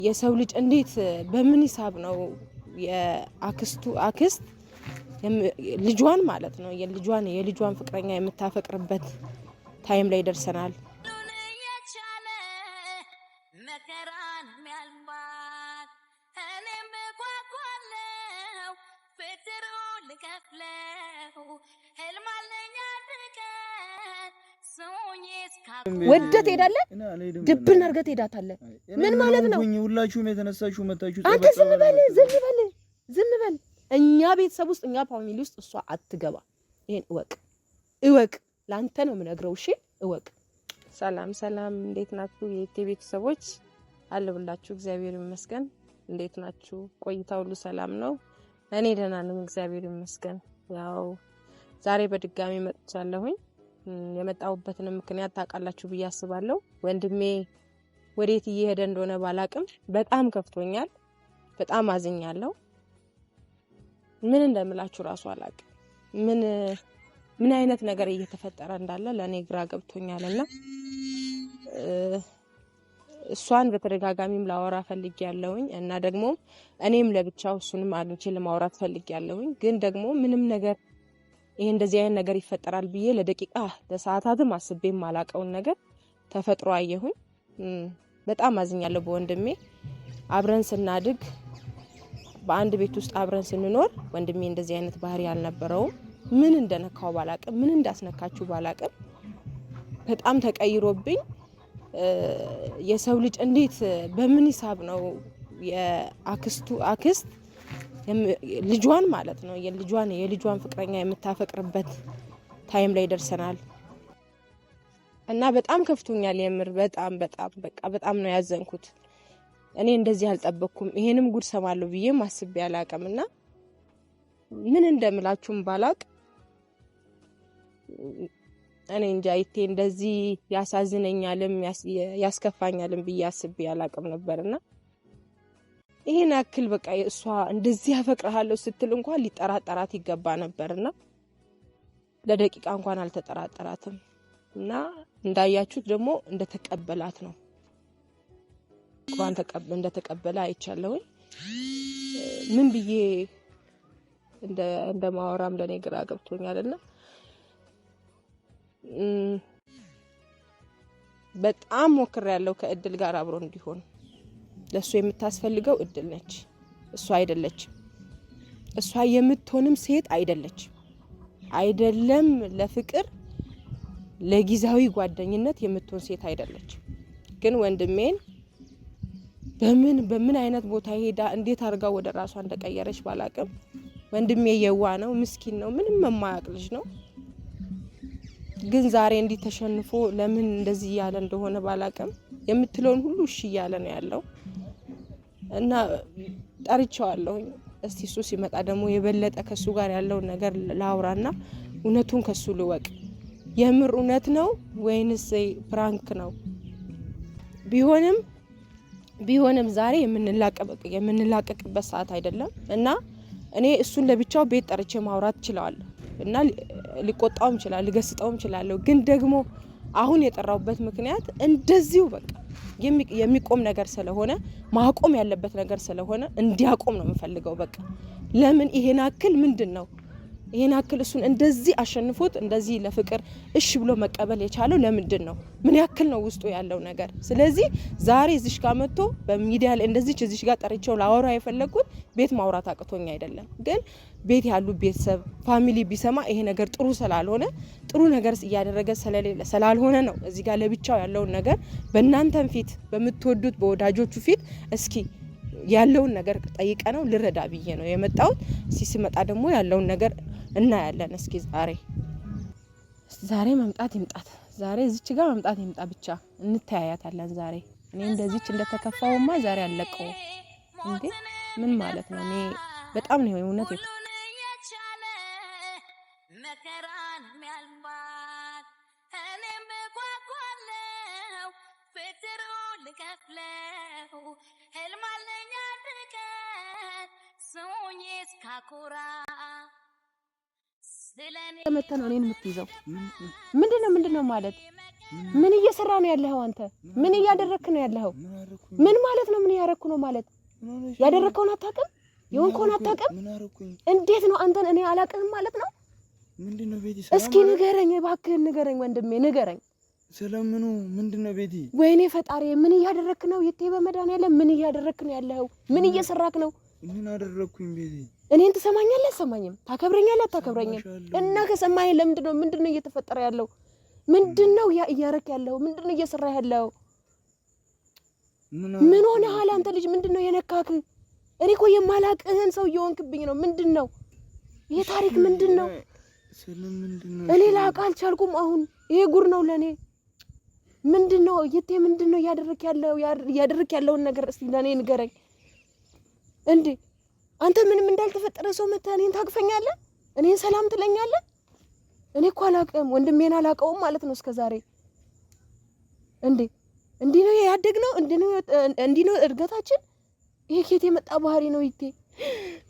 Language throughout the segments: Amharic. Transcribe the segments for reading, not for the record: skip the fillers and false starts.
የሰው ልጅ እንዴት በምን ሂሳብ ነው የአክስቱ አክስት ልጇን ማለት ነው የልጇን ፍቅረኛ የምታፈቅርበት ታይም ላይ ደርሰናል። ወደት ሄዳለ ድብን አርገት ሄዳታለ ምን ማለት ነው? ሁላችሁም የተነሳችሁ መታችሁ አንተ ዝም በል እኛ ቤተሰብ ውስጥ እኛ ፋሚሊ ውስጥ እሷ አትገባ። ይሄን እወቅ ላንተ ነው የምነግረው። እሺ እወቅ። ሰላም እንዴት ናችሁ የቴ ቤተሰቦች? አለብላችሁ እግዚአብሔር ይመስገን። እንዴት ናችሁ? ቆይታው ሁሉ ሰላም ነው? እኔ ደህና ነኝ እግዚአብሔር ይመስገን። ያው ዛሬ በድጋሚ መጥቻለሁኝ። የመጣሁበትን ምክንያት ታውቃላችሁ ብዬ አስባለሁ። ወንድሜ ወዴት እየሄደ እንደሆነ ባላቅም በጣም ከፍቶኛል፣ በጣም አዝኛለሁ። ምን እንደምላችሁ ራሱ አላቅም። ምን አይነት ነገር እየተፈጠረ እንዳለ ለኔ ግራ ገብቶኛልና እሷን በተደጋጋሚም ላወራ ፈልጌያለሁኝ እና ደግሞ እኔም ለብቻው እሱንም አግኝቼ ለማውራት ፈልጌያለሁኝ። ግን ደግሞ ምንም ነገር ይሄ እንደዚህ አይነት ነገር ይፈጠራል ብዬ ለደቂቃ ለሰዓታትም አስቤም ማላቀውን ነገር ተፈጥሮ አየሁኝ። በጣም አዝኛለሁ በወንድሜ። አብረን ስናድግ በአንድ ቤት ውስጥ አብረን ስንኖር ወንድሜ እንደዚህ አይነት ባህሪ ያልነበረውም። ምን እንደነካው ባላቅም ምን እንዳስነካችሁ ባላቅም በጣም ተቀይሮብኝ የሰው ልጅ እንዴት በምን ሂሳብ ነው የአክስቱ አክስት ልጇን ማለት ነው የልጇን ፍቅረኛ የምታፈቅርበት ታይም ላይ ደርሰናል እና በጣም ከፍቶኛል። የምር በጣም ነው ያዘንኩት። እኔ እንደዚህ አልጠበቅኩም። ይሄንም ጉድ ሰማለሁ ብዬ ማስቤ አላቅምና ምን እንደምላችሁም ባላቅ እኔ እንጃ ይቴ እንደዚህ ያሳዝነኛልም ያስከፋኛልም ብዬ አስቤ አላቅም ነበርና ይሄን አክል በቃ እሷ እንደዚህ አፈቅርሃለሁ ስትል እንኳን ሊጠራጠራት ይገባ ነበርና ለደቂቃ እንኳን አልተጠራጠራትም እና እንዳያችሁት ደግሞ እንደተቀበላት ነው እንደተቀበለ አይቻለሁ። ምን ብዬ እንደማወራም ለኔ ግራ ገብቶኛልና በጣም ሞክሬያለሁ ከእድል ጋር አብሮ እንዲሆን። ለሱ የምታስፈልገው እድል ነች፣ እሷ አይደለችም። እሷ የምትሆንም ሴት አይደለም ለፍቅር ለጊዜያዊ ጓደኝነት የምትሆን ሴት አይደለች። ግን ወንድሜን በምን አይነት ቦታ ሄዳ እንዴት አርጋ ወደ ራሷ እንደቀየረች ባላቅም ወንድሜ የዋ ነው፣ ምስኪን ነው፣ ምንም የማያውቅ ልጅ ነው። ግን ዛሬ እንዲህ ተሸንፎ ለምን እንደዚህ ያለ እንደሆነ ባላቅም የምትለውን ሁሉ እሺ እያለ ነው ያለው እና ጠርቼዋለሁኝ። እስቲ እሱ ሲመጣ ደግሞ የበለጠ ከሱ ጋር ያለውን ነገር ላውራና እውነቱን ከሱ ልወቅ። የምር እውነት ነው ወይንስ ፕራንክ ነው? ቢሆንም ዛሬ የምንላቀቅበት ሰዓት አይደለም እና እኔ እሱን ለብቻው ቤት ጠርቼ ማውራት እችላለሁ እና ሊቆጣውም ይችላል ልገስጣውም ይችላል። ግን ደግሞ አሁን የጠራውበት ምክንያት እንደዚሁ በቃ የሚቆም ነገር ስለሆነ ማቆም ያለበት ነገር ስለሆነ እንዲያቆም ነው የምፈልገው። በቃ ለምን ይሄን አክል ምንድነው ይሄን አክል እሱን እንደዚህ አሸንፎት እንደዚህ ለፍቅር እሺ ብሎ መቀበል የቻለው ለምንድን ነው? ምን ያክል ነው ውስጡ ያለው ነገር? ስለዚህ ዛሬ እዚህ ጋር መጥቶ በሚዲያ ላይ እንደዚህ እዚህ ጋር ጠርቼው ላወራ የፈለኩት ቤት ማውራት አቅቶኝ አይደለም። ግን ቤት ያሉ ቤተሰብ ፋሚሊ ቢሰማ ይሄ ነገር ጥሩ ስላልሆነ ጥሩ ነገር እያደረገ ስላልሆነ ነው እዚህ ጋር ለብቻው ያለውን ነገር በእናንተም ፊት በምትወዱት በወዳጆቹ ፊት እስኪ ያለውን ነገር ጠይቀ ነው ልረዳ ብዬ ነው የመጣው። ሲመጣ ደግሞ ያለውን ነገር እናያለን። እስኪ ዛሬ መምጣት ይምጣት፣ ዛሬ እዚች ጋር መምጣት ይምጣ፣ ብቻ እንተያያታለን ዛሬ። እኔ እንደዚች እንደተከፋውማ ዛሬ አለቀው እንዴ! ምን ማለት ነው? እኔ በጣም ነው እውነት መከራን የሚያልማት እኔም ጓጓለው ፍቅሩ ልከፍለው ህልማለኛ ድቀት ሶኝ እስካኮራ ስለኔ መተና እኔን የምትይዘው ምንድነው ማለት ምን እየሰራ ነው ያለኸው አንተ? ምን እያደረክ ነው ያለኸው? ምን ማለት ነው? ምን ያረኩ ነው ማለት? ያደረከውን አታውቅም? የሆንከውን አታውቅም? እንዴት ነው አንተን እኔ አላውቅህም ማለት ነው? ምንድነው ቤቲ? እስኪ ንገረኝ እባክህን ንገረኝ ወንድሜ ንገረኝ። ስለምኑ ምንድነው ቤቲ? ወይኔ ፈጣሪ ምን እያደረክ ነው? የቴ በመድኃኒዓለም ምን እያደረክ ነው ያለኸው? ምን እየሰራክ ነው? ምን አደረኩኝ ቤቲ? እኔን ትሰማኛለህ? አትሰማኝም? ታከብረኛለህ? አታከብረኝም? እና ከሰማኝ ምንድነው እየተፈጠረ ያለው? ምንድነው እያረክ ያለው? ምንድነው እየሰራ ያለው? ምን ሆነሃል አንተ ልጅ? ምንድነው የነካክ? እኔ እኮ የማላቅህን ሰው እየሆንክብኝ ነው። ምንድነው ይሄ ታሪክ? ምንድነው? ስለምንድነው? እኔ ላውቅ አልቻልኩም። አሁን ይሄ ጉር ነው ለኔ። ምንድነው የቴ? ምንድነው እያደረክ ያለውን ነገር እስቲ ለኔ ንገረኝ እንዴ። አንተ ምንም እንዳልተፈጠረ ሰው መተህ እኔን ታቅፈኛለህ? እኔን ሰላም ትለኛለህ? እኔ እኮ አላውቅም፣ ወንድሜን አላውቀውም ማለት ነው እስከዛሬ። እንዴ እንዲህ ነው ያደግነው? እንዲህ ነው እድገታችን? ይሄ ከየት የመጣ ባህሪ ነው ይቴ?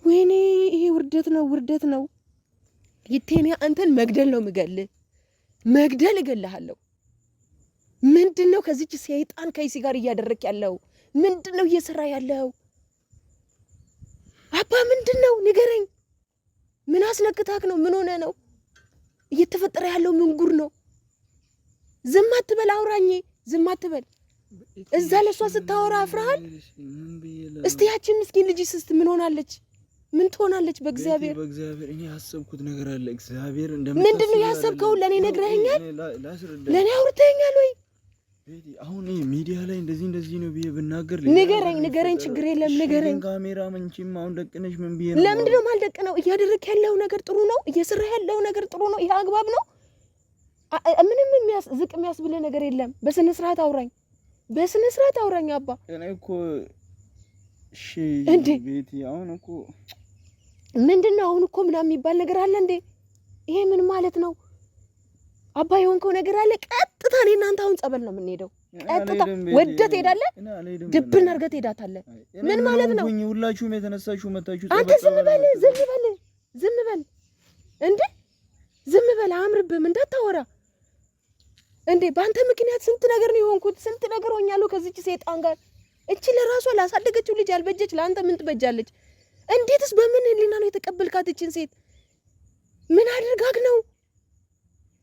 ወይኔ ይሄ ውርደት ነው ይቴ። አንተን መግደል ነው የምገልህ፣ መግደል እገልሃለሁ። ምንድነው ከዚች ሰይጣን ከይሲ ጋር እያደረክ ያለው? ምንድነው እየሰራ ያለው? አባ ምንድነው ንገረኝ። ምን አስነክታክ ነው? ምን ሆነ ነው እየተፈጠረ ያለው? ምን ጉር ነው? ዝም አትበል፣ አውራኝ። ዝም አትበል። እዛ ለሷ ስታወራ አፍራሃል? እስቲ ያቺን ምስኪን ልጅ ስስት ምን ሆናለች? ምን ትሆናለች? በእግዚአብሔር እኔ ያሰብኩት ነገር አለ። እግዚአብሔር ምንድነው ያሰብከው? ለኔ ነግረኸኛል? ለኔ አውርተኸኛል ወይ? አሁን ሚዲያ ላይ እንደዚህ ነው ብዬ ብናገር ንገረኝ። ችግር የለም ንገረኝ። ካሜራ መንቺም አሁን ደቅነሽ ምን ብዬ ነው? ለምንድን ነው የማልደቅነው? እያደረክ ያለው ነገር ጥሩ ነው። እየሰራ ያለው ነገር ጥሩ ነው። ይሄ አግባብ ነው? ምንም ዝቅ የሚያስብልህ ነገር የለም። በስነ ስርዓት አውራኝ። አባ እኔ እኮ እሺ ቤቲ አሁን እኮ ምንድነው አሁን እኮ ምናምን የሚባል ነገር አለ እንዴ? ይሄ ምን ማለት ነው? አባ የሆንከው ነገር አለ። ቀጥታ እኔ እናንተ አሁን ጸበል ነው የምንሄደው። ቀጥታ ወደህ ትሄዳለህ፣ ድብን አድርገህ ትሄዳታለህ። ምን ማለት ነው? ሁላችሁም የተነሳችሁ መታችሁ። አንተ ዝም በል እንዴ! ዝም በል አያምርብህም። እንዳታወራ እንዴ! በአንተ ምክንያት ስንት ነገር ነው የሆንኩት። ስንት ነገር ሆኛለሁ ከዚች ሰይጣን ጋር። እቺ ለራሷ ላሳደገችው ልጅ ያልበጀች ለአንተ ምን ትበጃለች? እንዴትስ በምን ህሊና ነው የተቀበልካት እቺን ሴት? ምን አድርጋክ ነው?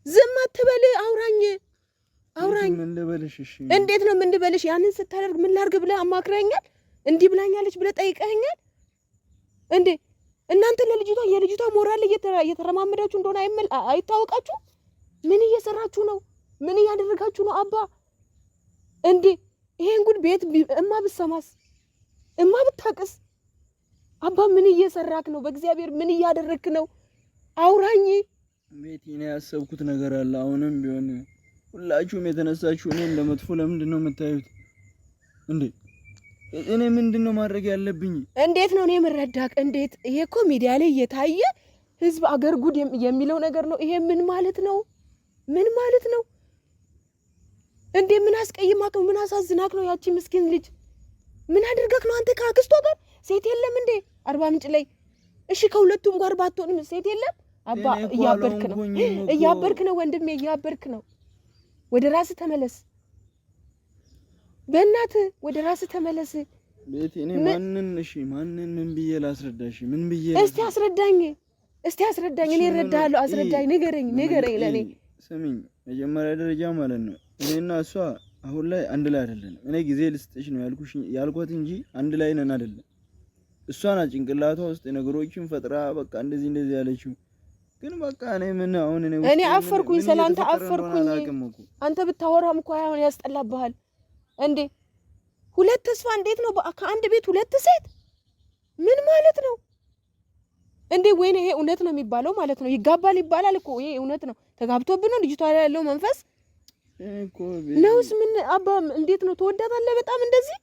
ዝም አትበል፣ አውራኝ። ምን ልበልሽ? እሺ እንዴት ነው ምን ልበልሽ? ያንን ስታደርግ ምን ላድርግ ብለህ አማክረኛል? እንዲህ ብላኛለች ብለህ ጠይቀኸኛል እንዴ? እናንተ የልጅቷ ሞራል እየተረማመዳችሁ እንደሆነ አይታወቃችሁ? ምን እየሰራችሁ ነው? ምን እያደረጋችሁ ነው? አባ እንዴ ይሄን ጉድ ቤት እማ ብትሰማስ? እማ ብታቅስ? አባ ምን እየሰራክ ነው? በእግዚአብሔር ምን እያደረክ ነው? አውራኝ። ቤቲ እኔ ያሰብኩት ነገር አለ። አሁንም ቢሆን ሁላችሁም የተነሳችሁ እኔን ለመጥፎ ለምንድን ነው የምታዩት እንዴ? እኔ ምንድን ነው ማድረግ ያለብኝ? እንዴት ነው እኔ የምረዳክ? እንዴት? ይሄ እኮ ሚዲያ ላይ እየታየ ህዝብ አገር ጉድ የሚለው ነገር ነው። ይሄ ምን ማለት ነው? ምን ማለት ነው እንዴ? ምን አስቀይማክ ነው? ምን አሳዝናክ ነው? ያቺ ምስኪን ልጅ ምን አድርጋክ ነው? አንተ ከአክስቷ ጋር ሴት የለም እንዴ? አርባ ምንጭ ላይ እሺ፣ ከሁለቱም ጋር ባትሆንም ሴት የለም? አባ እያበርክ ነው ወንድሜ፣ እያበርክ ነው። ወደ ራስህ ተመለስ፣ በእናትህ ወደ ራስህ ተመለስ። ቤቲ እኔ ማንን ምን ብዬ ላስረዳሽ? ምን ብዬ እስቲ አስረዳኝ። እኔ እረዳሃለሁ። አስረዳኝ፣ ንገረኝ ለኔ። ስሚኝ፣ መጀመሪያ ደረጃ ማለት ነው እኔና እሷ አሁን ላይ አንድ ላይ አይደለንም። እኔ ጊዜ ልስጥሽ ነው ያልኳት እንጂ አንድ ላይ ነን አይደለም። እሷ ናት ጭንቅላቷ ውስጥ ነገሮችን ፈጥራ በቃ እንደዚህ ያለችው። ግን በቃ እኔ አፈርኩኝ፣ ሰላንተ አፈርኩኝ። አንተ ብታወራም እኮ አሁን ያስጠላብሃል እንዴ? ሁለት ተስፋ እንዴት ነው ከአንድ ቤት ሁለት ሴት? ምን ማለት ነው እንዴ? ወይኔ ይሄ እውነት ነው የሚባለው ማለት ነው? ይጋባል ይባላል እኮ ይሄ እውነት ነው። ተጋብቶብን ነው ልጅቷ ያለው መንፈስ ነውስ? ምን አባ እንዴት ነው ተወዳታለህ በጣም እንደዚህ?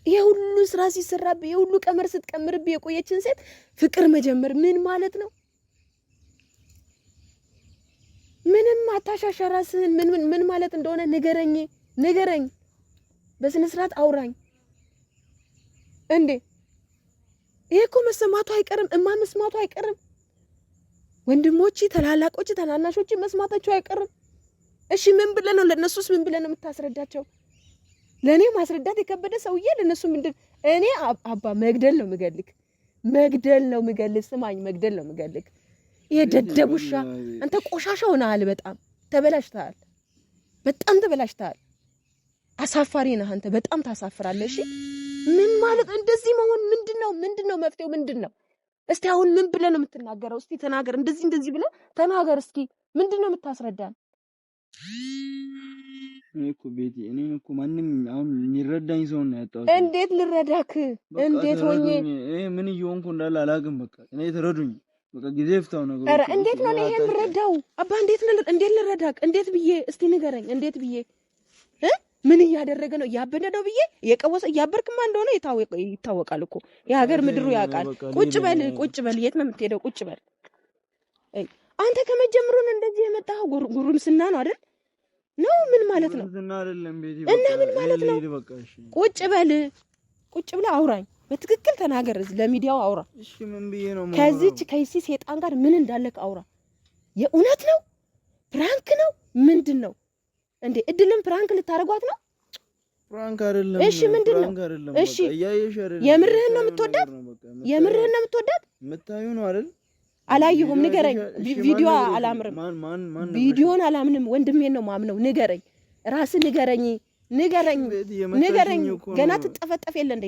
ይሄ ሁሉ ስራ ሲሰራብህ፣ ይሄ ሁሉ ቀመር ስትቀምርብህ የቆየችን ሴት ፍቅር መጀመር ምን ማለት ነው? ምንም አታሻሻ ራስህን። ምን ማለት እንደሆነ ንገረኝ። በስነ ስርዓት አውራኝ እንዴ። ይሄ እኮ መሰማቱ አይቀርም፣ መስማቱ አይቀርም። ወንድሞች፣ ታላላቆች፣ ታናናሾች መስማታቸው አይቀርም። እሺ ምን ብለህ ነው ለነሱስ ምን ብለህ ነው የምታስረዳቸው? ለኔ ማስረዳት የከበደ ሰውዬ ለነሱ ምንድን እኔ አባ መግደል ነው ምገልክ ስማኝ መግደል ነው ምገልክ። ይሄ ደደቡሻ አንተ ቆሻሻ ሆነሃል። በጣም ተበላሽተሃል። አሳፋሪ ነህ አንተ። በጣም ታሳፍራለህ። እሺ ምን ማለት እንደዚህ መሆን ምንድነው መፍትሄው ምንድነው? እስቲ አሁን ምን ብለህ ነው የምትናገረው? እስቲ ተናገር። እንደዚህ ብለህ ተናገር እስኪ። ምንድነው የምታስረዳን? እኮ ቤቲ እኔን እኮ ማንም አሁን የሚረዳኝ ሰው ነው ያጣው። እንዴት ልረዳክ? እንዴት ሆኜ ምን እየሆንኩ እንዳለ አላውቅም። በቃ እኔ ተረዱኝ። በቃ ጊዜ ይፍታው ነገር። ኧረ እንዴት ነው ይሄ የምረዳው? አባ እንዴት ልረዳክ? እንዴት ብዬ እስቲ ንገረኝ። እንዴት ብዬ ምን እያደረገ ነው? እያበደ ነው ብዬ የቀወሰ እያበርክማ እንደሆነ ይታወቃል እኮ የሀገር ምድሩ ያውቃል። ቁጭ በል። የት ነው የምትሄደው? ቁጭ በል። አንተ ከመጀመሩን እንደዚህ የመጣው ጉርምስና ነው አይደል? ነው ምን ማለት ነው? እና ምን ማለት ነው? ቁጭ ብለህ አውራኝ። በትክክል ተናገር። ለሚዲያው አውራ። እሺ ምን ብዬ ነው? ከዚህ ሴጣን ጋር ምን እንዳለክ አውራ። የእውነት ነው? ፕራንክ ነው? ምንድን ነው እንዴ? እድልን ፕራንክ ልታረጓት ነው? ፕራንክ አይደለም። እሺ ምንድነው? እሺ የምርህን ነው የምትወዳት? የምታዩ ነው አይደል? አላየሁም። ንገረኝ። ቪዲዮ አላምርም። ቪዲዮን አላምንም። ወንድሜን ነው ማምነው። ንገረኝ። ራስህ ንገረኝ። ገና ትጠፈጠፍ የለ እንዴ?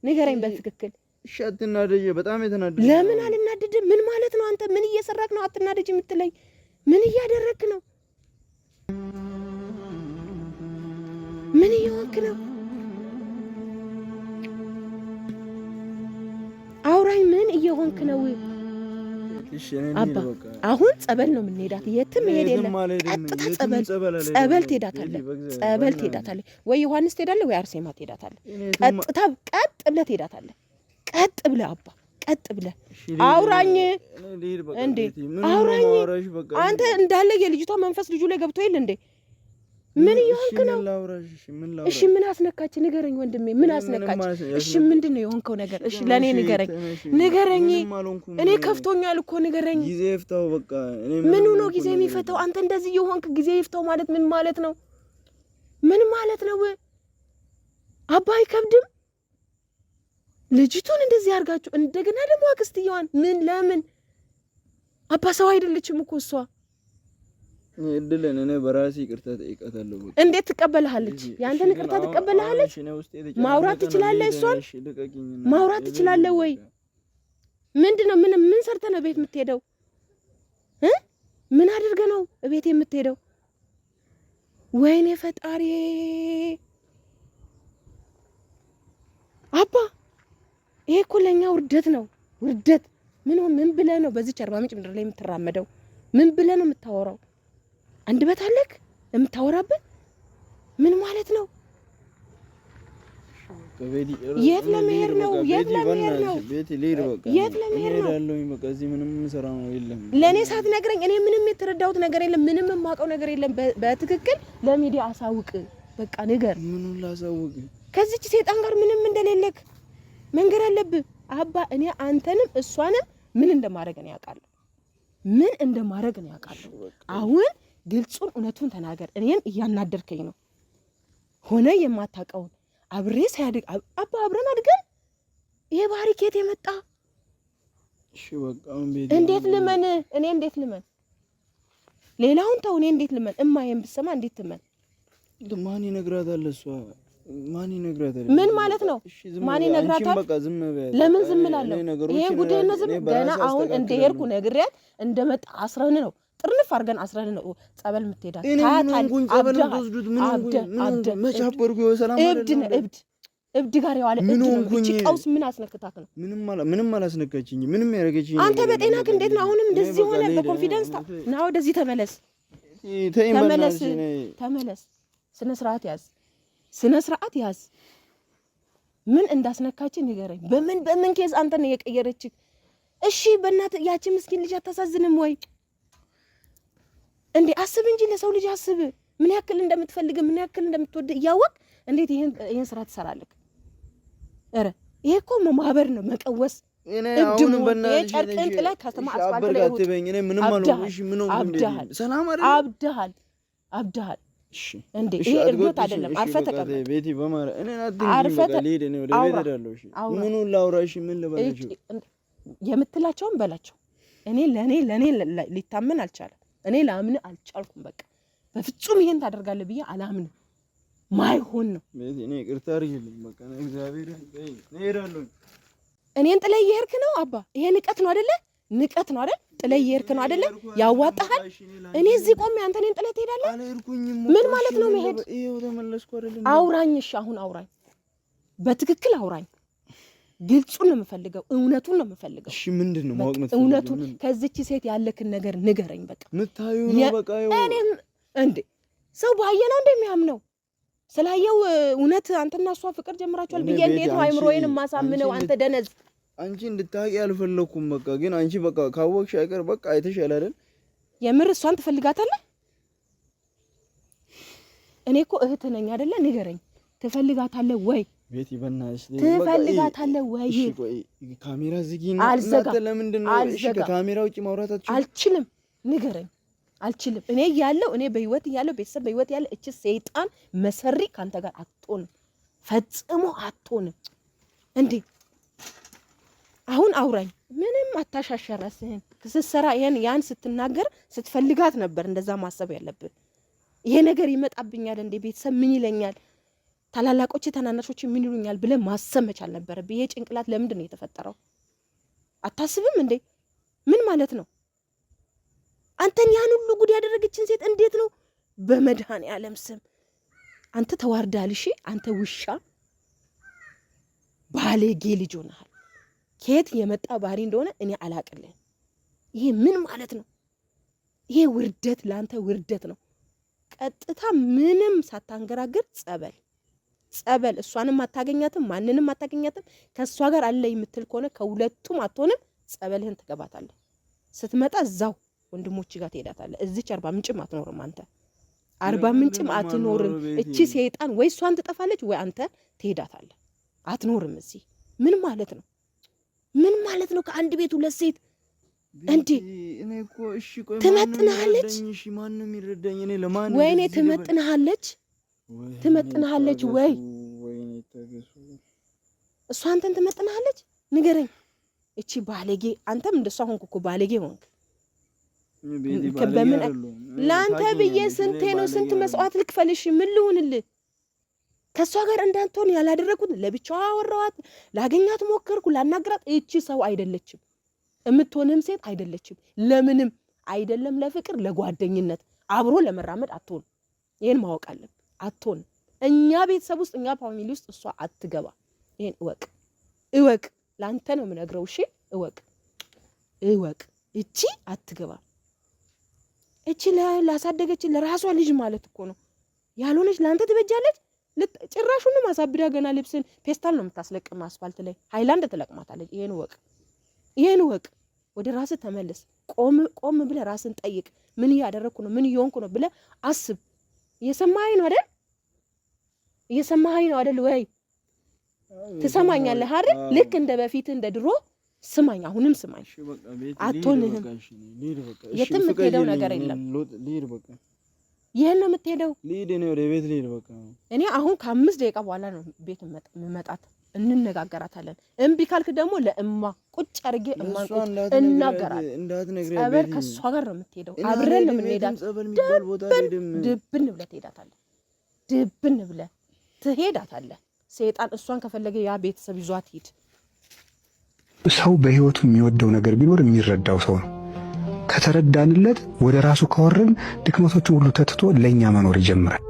ንገረኝ በትክክል። እሺ አትናደጂ። በጣም የተናደጂ። ለምን አልናደድም? ምን ማለት ነው? አንተ ምን እየሰራክ ነው አትናደጂ የምትለኝ? ምን እያደረክ ነው? ምን እየሆንክ ነው? አውራኝ። ምን እየሆንክ ነው? አባ አሁን ጸበል ነው የምንሄዳት። የትም መሄድ የለም። ቀጥታ ጸበል ትሄዳታለህ። ወይ ዮሐንስ ትሄዳለህ ወይ አርሴማ ትሄዳታለህ። ቀጥ ብለህ ትሄዳታለህ። ቀጥ ብለህ አባ ቀጥ ብለህ አውራኝ። እንዴ አውራኝ። አንተ እንዳለ የልጅቷ መንፈስ ልጁ ላይ ገብቶ የለ እንዴ? ምን እየሆንክ ነው? እሺ ምን አስነካች? ንገረኝ ወንድሜ፣ ምን አስነካች? እሺ ምንድን ነው የሆንከው ነገር? እሺ ለኔ ንገረኝ። እኔ ከፍቶኛል እኮ ንገረኝ። ጊዜ ይፍታው በቃ። ምን ነው ጊዜ የሚፈታው? አንተ እንደዚህ የሆንክ ጊዜ ይፍታው ማለት ምን ማለት ነው? ምን ማለት ነው? አባ አይከብድም? ልጅቱን እንደዚህ አድርጋችሁ እንደገና ደግሞ አክስትየዋን ለምን? አባ ሰው አይደለችም እኮ እሷ። እድልን እኔ በራሴ ይቅርታ ጠይቃታለሁ። እንዴት ትቀበልሃለች? ያንተን ይቅርታ ትቀበልሃለች? ማውራት ትችላለህ? እሷን ማውራት ትችላለህ ወይ? ምንድነው? ምን ሰርተህ ነው ቤት የምትሄደው? ምን አድርገህ ነው ቤት የምትሄደው? ወይኔ ፈጣሪ አባ፣ ይሄ እኮ ለኛ ውርደት ነው። ውርደት ምን ብለህ ነው በዚህ አርባ ምንጭ ምድር ላይ የምትራመደው? ምን ብለህ ነው የምታወራው? አንድ በት አለክ የምታወራበት? ምን ማለት ነው? የት ለመሄድ ነው? ለእኔ ሳትነግረኝ እኔ ምንም የተረዳሁት ነገር የለም። ምንም የማውቀው ነገር የለም። በትክክል ለሚዲያ አሳውቅ። በቃ ነገር ምኑን ላሳውቅ? ከዚች ሴጣን ጋር ምንም እንደሌለክ መንገር አለብህ አባ። እኔ አንተንም እሷንም ምን እንደማደርግ ነው ያውቃለሁ። አሁን ግልጹን እውነቱን ተናገር። እኔን እያናደርከኝ ነው። ሆነ የማታውቀውን አብሬ ሳያድግ አባ አብረን አድገን ይሄ ባህሪ ከየት የመጣ? እሺ በቃ እንዴት ልመን? እኔ እንዴት ልመን? ሌላውን ተው። እኔ እንዴት ልመን? እማዬን ብትሰማ እንዴት ትመን? ማን ይነግራታል? እሷ ማን ይነግራታል? ምን ማለት ነው? ማን ይነግራታል? ለምን ዝም እላለሁ? ይሄ ጉዳይ ነው ዝም። ገና አሁን እንደሄድኩ ነግሬያት እንደመጣ አስረን ነው ጥርንፍ አድርገን አስረን ነው ጸበል የምትሄዳት። እብድ ጋር የዋለ እብድ ነው። እቺ ቀውስ ምን አስነክታት ነው? ምንም አላስነካችኝ። ምንም ያደረገችኝ አንተ በጤናክ እንዴት ነው? አሁንም እንደዚህ ሆነ። በኮንፊደንስ ና ወደዚህ ተመለስ። ስነ ስርዓት ያዝ። ምን እንዳስነካችን ንገረኝ። በምን ኬዝ አንተ ነው የቀየረችህ? እሺ በእናትህ ያቺ ምስኪን ልጅ አታሳዝንም ወይ እንዴ? አስብ እንጂ ለሰው ልጅ አስብ። ምን ያክል እንደምትፈልግ ምን ያክል እንደምትወድ እያወቅ እንዴት ይሄን ስራ ትሰራለህ? ኧረ ይሄ እኮ ማህበር ነው፣ መቀወስ። እብድ ነው። የጨርቅን ጥለህ ከተማ አስፋልት ላይ ወጥ። አብደሃል። አብዳል እሺ እንዴ ይሄ እርግጥ አይደለም። አርፈህ ተቀመጥ ቤቲ በማረ እኔ አትንጂ በቃ ልሂድ እኔ ወደ ቤት እሄዳለሁ። እሺ ምኑን ላውራሽ ምን ልበላችሁ የምትላቸውን በላቸው። እኔ ለኔ ሊታመን አልቻለም። እኔ ላምን አልቻልኩም። በቃ በፍጹም ይሄን ታደርጋለህ ብዬ አላምንም። ማይሆን ነው ቤቲ እኔ ይቅርታ አድርጊልኝ በቃ ነው እግዚአብሔር እሄዳለሁ። እኔን ጥለህ እየሄድክ ነው አባ። ይሄ ንቀት ነው አይደለ? ንቀት ነው አይደል? ጥለህ እየሄድክ ነው አይደለ? ያዋጣሃል። እኔ እዚህ ቆሜ አንተ እኔን ጥለህ ትሄዳለህ? ምን ማለት ነው መሄድ? ይሄው ተመለስኩ አይደል? አውራኝ። እሺ አሁን አውራኝ፣ በትክክል አውራኝ። ግልጹን ነው የምፈልገው፣ እውነቱን ነው የምፈልገው። እሺ ምንድነው ማወቅ የምትፈልገው? እውነቱን ከዚህች ሴት ያለክን ነገር ንገረኝ። በቃ ምታዩ ነው በቃ። እኔም እንዴ ሰው ባየነው እንደሚያምነው ስላየው እውነት አንተና እሷ ፍቅር ጀምራችኋል ብዬ እንዴት ነው አይምሮዬን ማሳምነው? አንተ ደነዝ። አንቺ እንድታቂ አልፈለኩም በቃ። ግን አንቺ በቃ ካወቅሽ አይቀር በቃ አይተሻል አይደል? የምር እሷን ትፈልጋታለህ? እኔ እኮ እህት ነኝ አይደለ? ንገረኝ፣ ትፈልጋታለህ ወይ? ቤቲ በእናትሽ ትፈልጋታለህ ወይ? እሺ ቆይ ካሜራ ዝጊና እናንተ ለምንድን ነው እሺ ከካሜራ ውጪ ማውራታችሁ? አልችልም፣ ንገረኝ። አልችልም። እኔ ያለው እኔ በህይወት ያለው ቤተሰብ በህይወት ያለ እቺ ሰይጣን መሰሪ ካንተ ጋር አትሆንም፣ ፈጽሞ አትሆንም። እንዴ አሁን አውራኝ። ምንም አታሻሸራስህን ስትሰራ ያን ስትናገር ስትፈልጋት ነበር እንደዛ ማሰብ ያለብን። ይሄ ነገር ይመጣብኛል እንዴ ቤተሰብ ምን ይለኛል፣ ታላላቆች ታናናሾች ምን ይሉኛል ብለህ ማሰብ መቻል ነበረብህ። ይሄ ጭንቅላት ለምንድን ነው የተፈጠረው? አታስብም እንዴ? ምን ማለት ነው? አንተን ያን ሁሉ ጉድ ያደረገችን ሴት እንዴት ነው በመድኃኔዓለም ስም አንተ ተዋርዳል። እሺ አንተ ውሻ ባለጌ ልጅ ሆነሃል። ከየት የመጣ ባህሪ እንደሆነ እኔ አላቅልህ። ይሄ ምን ማለት ነው? ይሄ ውርደት ለአንተ ውርደት ነው። ቀጥታ ምንም ሳታንገራግር ጸበል። እሷንም አታገኛትም፣ ማንንም አታገኛትም። ከእሷ ጋር አለ የምትል ከሆነ ከሁለቱም አትሆንም። ጸበልህን ትገባታለህ። ስትመጣ እዛው ወንድሞች ጋር ትሄዳታለህ። እዚች 40 ምንጭም አትኖርም። አንተ 40 ምንጭም አትኖርም። እቺ ሰይጣን ወይ እሷን ትጠፋለች ወይ አንተ ትሄዳታለህ። አትኖርም እዚህ። ምን ማለት ነው? ምን ማለት ነው? ከአንድ ቤት ሁለት ሴት እንዴ! እኔ እኮ እሺ ቆይ ትመጥናለች። እሺ ማንም ይረዳኝ። እኔ ለማን ወይኔ ትመጥናለች ወይ እሷ አንተን ትመጥናለች? ንገረኝ። እቺ ባለጌ አንተም እንደሷ ሆንኩ እኮ ባለጌ ሆንክ። በምን ላንተ ብዬ ስንቴ ነው ስንት መስዋዕት ልክፈልሽ? ምን ልሁንልህ? ከሷ ጋር እንዳንተን ያላደረኩት ለብቻዋ አወራኋት፣ ላገኛት ሞከርኩ፣ ላናግራት። እቺ ሰው አይደለችም፣ የምትሆንም ሴት አይደለችም። ለምንም አይደለም ለፍቅር ለጓደኝነት አብሮ ለመራመድ አትሆን። ይሄን ማወቅ አለብህ። አትሆን። እኛ ቤተሰብ ውስጥ እኛ ፋሚሊ ውስጥ እሷ አትገባ። ይሄን እወቅ። ላንተ ነው የምነግረው። እሺ እወቅ። እቺ አትገባ። እቺ ላሳደገች ለራሷ ልጅ ማለት እኮ ነው። ያልሆነች ላንተ ትበጃለች። ጭራሹንም አሳብዳ ገና ልብስን ፔስታል ነው የምታስለቅም። አስፋልት ላይ ሃይላንድ ትለቅማታለች። ይሄን እወቅ። ወደ ራስህ ተመለስ። ቆም ብለህ ራስን ጠይቅ። ምን እያደረግኩ ነው? ምን እየሆንኩ ነው ብለህ አስብ። እየሰማኸኝ ነው አይደል? ወይ ትሰማኛለህ አይደል? ልክ እንደ በፊት እንደ ድሮ ስማኝ። አሁንም ስማኝ። አትሆንህም። የትም የምትሄደው ነገር የለም። ይሄን ነው የምትሄደው። ወደ ቤት ልሂድ በቃ። እኔ አሁን ከ5 ደቂቃ በኋላ ነው ቤት መጣት። እንነጋገራታለን። እምቢ ካልክ ደግሞ ለእማ ቁጭ አድርጌ እማን ቁጭ እናገራለን። ጸበል ከእሷ ጋር ነው የምትሄደው። አብረን ነው የምንሄዳት። ድብን ብለህ ትሄዳታለህ። ድብን ብለህ ትሄዳታለህ። ሰይጣን እሷን ከፈለገ ያ ቤተሰብ ይዟት ሂድ። ሰው በህይወቱ የሚወደው ነገር ቢኖር የሚረዳው ሰው ነው። ከተረዳንለት ወደ ራሱ ካወረድን ድክመቶችን ሁሉ ተትቶ ለኛ መኖር ይጀምራል።